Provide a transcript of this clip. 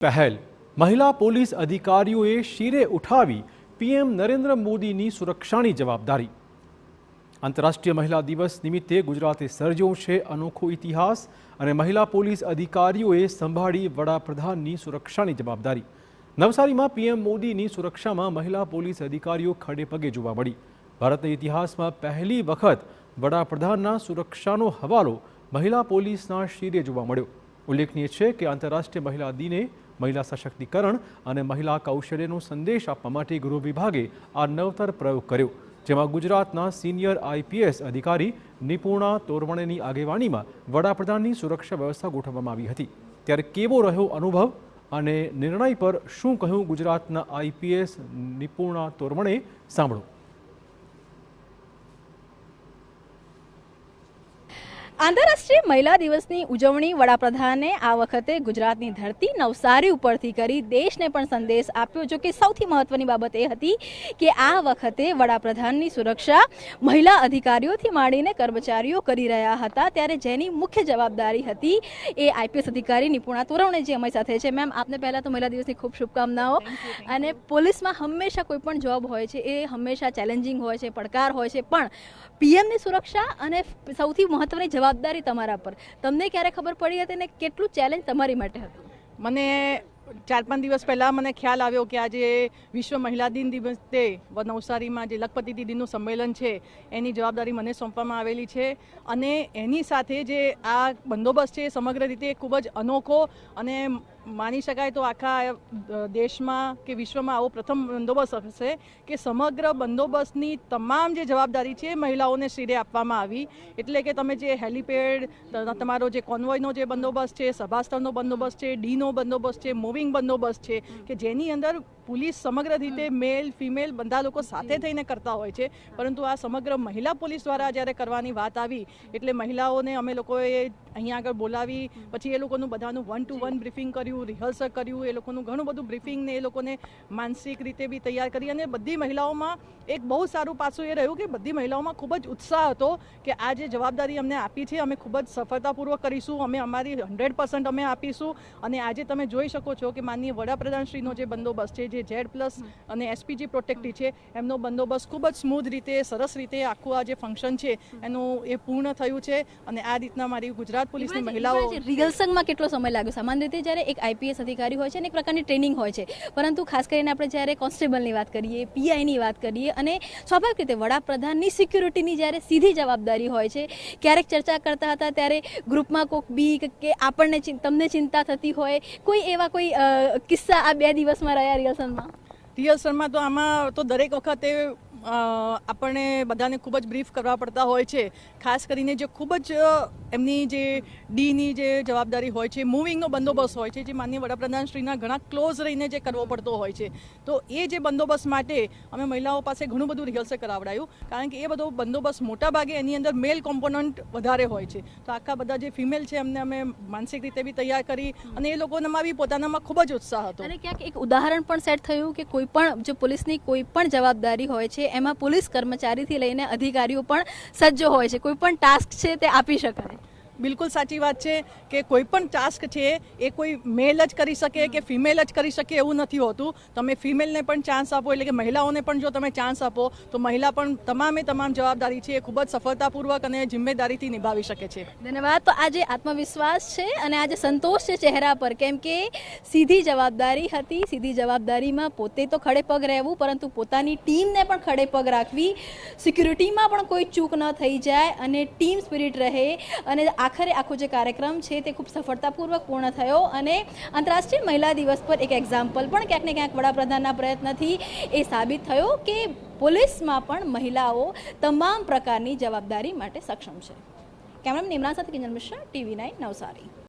પહેલ મહિલા પોલીસ અધિકારીઓએ શિરે ઉઠાવી પીએમ નરેન્દ્ર મોદીની સુરક્ષાની જવાબદારી। આંતરરાષ્ટ્રીય મહિલા દિવસ નિમિત્તે ગુજરાતે સર્જ્યો છે અનોખો ઇતિહાસ અને મહિલા પોલીસ અધિકારીઓએ સંભાળી વડાપ્રધાનની સુરક્ષાની જવાબદારી। નવસારીમાં પીએમ મોદીની સુરક્ષામાં મહિલા પોલીસ અધિકારીઓ ખડેપગે જોવા મળી। ભારતના ઇતિહાસમાં પહેલી વખત વડાપ્રધાનના સુરક્ષાનો હવાલો મહિલા પોલીસના શિરે જોવા મળ્યો। ઉલ્લેખનીય છે કે આંતરરાષ્ટ્રીય મહિલા દિને મહિલા સશક્તિકરણ અને મહિલા કૌશલ્યનો સંદેશ આપવા માટે ગૃહ વિભાગે આ નવતર પ્રયોગ કર્યો, જેમાં ગુજરાતના સિનિયર આઈપીએસ અધિકારી નિપુણા તોરવણેની આગેવાનીમાં વડાપ્રધાનની સુરક્ષા વ્યવસ્થા ગોઠવવામાં આવી હતી। ત્યારે કેવો રહ્યો અનુભવ અને નિર્ણય પર શું કહ્યું ગુજરાતના આઈપીએસ નિપુણા તોરવણે, સાંભળો। આંતરરાષ્ટ્રીય મહિલા દિવસની ઉજવણી વડાપ્રધાને આ વખતે ગુજરાતની ધરતી નવસારી ઉપરથી કરી દેશને પણ સંદેશ આપ્યો। જો કે સૌથી મહત્વની બાબત એ હતી કે આ વખતે વડાપ્રધાનની સુરક્ષા મહિલા અધિકારીઓથી માંડીને કર્મચારીઓ કરી રહ્યા હતા, ત્યારે જેની મુખ્ય જવાબદારી હતી એ આઈપીએસ અધિકારી નિપુણા તોરવણે જે અમારી સાથે છે। મેમ, આપને પહેલાં તો મહિલા દિવસની ખૂબ શુભકામનાઓ। અને પોલીસમાં હંમેશા કોઈ પણ જોબ હોય છે એ હંમેશા ચેલેન્જિંગ હોય છે, પડકાર હોય છે, પણ પીએમની સુરક્ષા અને સૌથી મહત્વની જવાબદારી તમારા પર, તમને ક્યારે ખબર પડી હતી ને કેટલું ચેલેન્જ તમારી માટે હતું? મને 4-5 દિવસ પહેલાં મને ખ્યાલ આવ્યો કે આજે વિશ્વ મહિલા દિન દિવસે નવસારીમાં જે લખપતિ દીદીનું સંમેલન છે એની જવાબદારી મને સોંપવામાં આવેલી છે, અને એની સાથે જે આ બંદોબસ્ત છે સમગ્ર રીતે ખૂબ જ અનોખો અને માની શકાય તો આખા દેશમાં કે વિશ્વમાં આવો પ્રથમ બંદોબસ્ત હશે કે સમગ્ર બંદોબસ્તની તમામ જે જવાબદારી છે મહિલાઓને શિરે આપવામાં આવી। એટલે કે તમે જે હેલિપેડ, તમારો જે કોન્વોયનો જે બંદોબસ્ત છે, સભાસ્થળનો બંદોબસ્ત છે, ડીનો બંદોબસ્ત છે, મૂવિંગ બંદોબસ્ત છે, કે જેની અંદર પોલીસ સમગ્ર રીતે મેલ ફિમેલ બધા લોકો સાથે થઈને કરતા હોય છે, પરંતુ આ સમગ્ર મહિલા પોલીસ દ્વારા જ્યારે કરવાની વાત આવી એટલે મહિલાઓને અમે લોકોએ અહીંયા આગળ બોલાવી, પછી એ લોકોનું બધાનું 1-to-1 બ્રીફિંગ કર્યું, રિહર્સલ કર્યું, એ લોકોનું ઘણું બધું બ્રીફિંગ ને એ લોકોને માનસિક રીતે બી તૈયાર કરી, અને બધી મહિલાઓમાં એક બહુ સારું પાસું એ રહ્યું કે બધી મહિલાઓમાં ખૂબ જ ઉત્સાહ હતો કે આ જે જવાબદારી અમને આપી છે અમે ખૂબ જ સફળતાપૂર્વક કરીશું, અમે અમારી 100% અમે આપીશું। અને આજે તમે જોઈ શકો છો કે માનનીય વડાપ્રધાનશ્રીનો જે બંદોબસ્ત છે, જે Z+ અને એસપીજી પ્રોટેક્ટી છે, એમનો બંદોબસ્ત ખૂબ જ સ્મૂથ રીતે, સરસ રીતે આખું આ જે ફંક્શન છે એનું એ પૂર્ણ થયું છે। અને આ રીતના મારી ગુજરાત પોલીસની મહિલાઓ રિહર્સલમાં કેટલો સમય લાગ્યો? સામાન્ય રીતે જ્યારે એક આઈપીએસ અધિકારી હોય છે અને એક પ્રકારની ટ્રેનિંગ હોય છે, પરંતુ ખાસ કરીને આપણે જ્યારે કોન્સ્ટેબલની વાત કરીએ, પીઆઈની વાત કરીએ, અને સ્વાભાવિક રીતે વડાપ્રધાનની સિક્યુરિટીની જ્યારે સીધી જવાબદારી હોય છે, ક્યારેક ચર્ચા કરતા હતા ત્યારે ગ્રુપમાં કોઈક બી કે આપણને તમને ચિંતા થતી હોય, કોઈ એવા કોઈ કિસ્સા આ 2 દિવસમાં રહ્યા રિહર્સલમાં? રિહર્સલમાં તો આમાં તો દરેક વખતે આપણને બધાને ખૂબ જ બ્રીફ કરવા પડતા હોય છે, ખાસ કરીને જે ખૂબ જ એમની જે ડીની જે જવાબદારી હોય છે, મૂવિંગનો બંદોબસ્ત હોય છે, જે માનનીય વડાપ્રધાનશ્રીના ઘણા ક્લોઝ રહીને જે કરવો પડતો હોય છે, તો એ જે બંદોબસ્ત માટે અમે મહિલાઓ પાસે ઘણું બધું રિહર્સલ કરાવડાયું, કારણ કે એ બધો બંદોબસ્ત મોટા ભાગે એની અંદર મેલ કોમ્પોનન્ટ વધારે હોય છે, તો આખા બધા જે ફિમેલ છે એમને અમે માનસિક રીતે બી તૈયાર કરી, અને એ લોકોનામાં બી પોતાનામાં ખૂબ જ ઉત્સાહ હતો। અને ક્યાંક એક ઉદાહરણ પણ સેટ થયું કે કોઈ પણ જે પોલીસની કોઈ પણ જવાબદારી હોય છે એમાં પોલીસ કર્મચારીથી લઈને અધિકારીઓ પણ સજ્જ હોય છે, કોઈ પણ ટાસ્ક છે તે આપી શકાય। બિલકુલ સાચી વાત છે કે કોઈ પણ ટાસ્ક છે એ કોઈ મેલ જ કરી શકે કે ફિમેલ જ કરી શકે એવું નથી હોતું। તમે ફિમેલને પણ ચાન્સ આપો, એટલે કે મહિલાઓને પણ જો તમે ચાન્સ આપો તો મહિલા પણ તમામ જવાબદારી છે એ ખૂબ જ સફળતાપૂર્વક અને જિમ્મેદારીથી નિભાવી શકે છે। ધન્યવાદ। તો આજે આત્મવિશ્વાસ છે અને આજે સંતોષ છે ચહેરા પર, કેમ કે સીધી જવાબદારી હતી, સીધી જવાબદારીમાં પોતે તો ખડે પગ રહેવું, પરંતુ પોતાની ટીમને પણ ખડે પગ રાખવી, સિક્યુરિટીમાં પણ કોઈ ચૂક ન થઈ જાય અને ટીમ સ્પિરિટ રહે, અને આખરે આખો જે કાર્યક્રમ છે તે ખૂબ સફળતાપૂર્વક પૂર્ણ થયો। અને આંતરરાષ્ટ્રીય મહિલા દિવસ પર એક એક્ઝામ્પલ પણ ક્યાંક ને ક્યાંક વડાપ્રધાનના પ્રયત્નથી એ સાબિત થયો કે પોલીસમાં પણ મહિલાઓ તમામ પ્રકારની જવાબદારી માટે સક્ષમ છે। કેમેરામેન ઇમરાન સાથે કિંજલ મિશ્રા, TV9 નવસારી।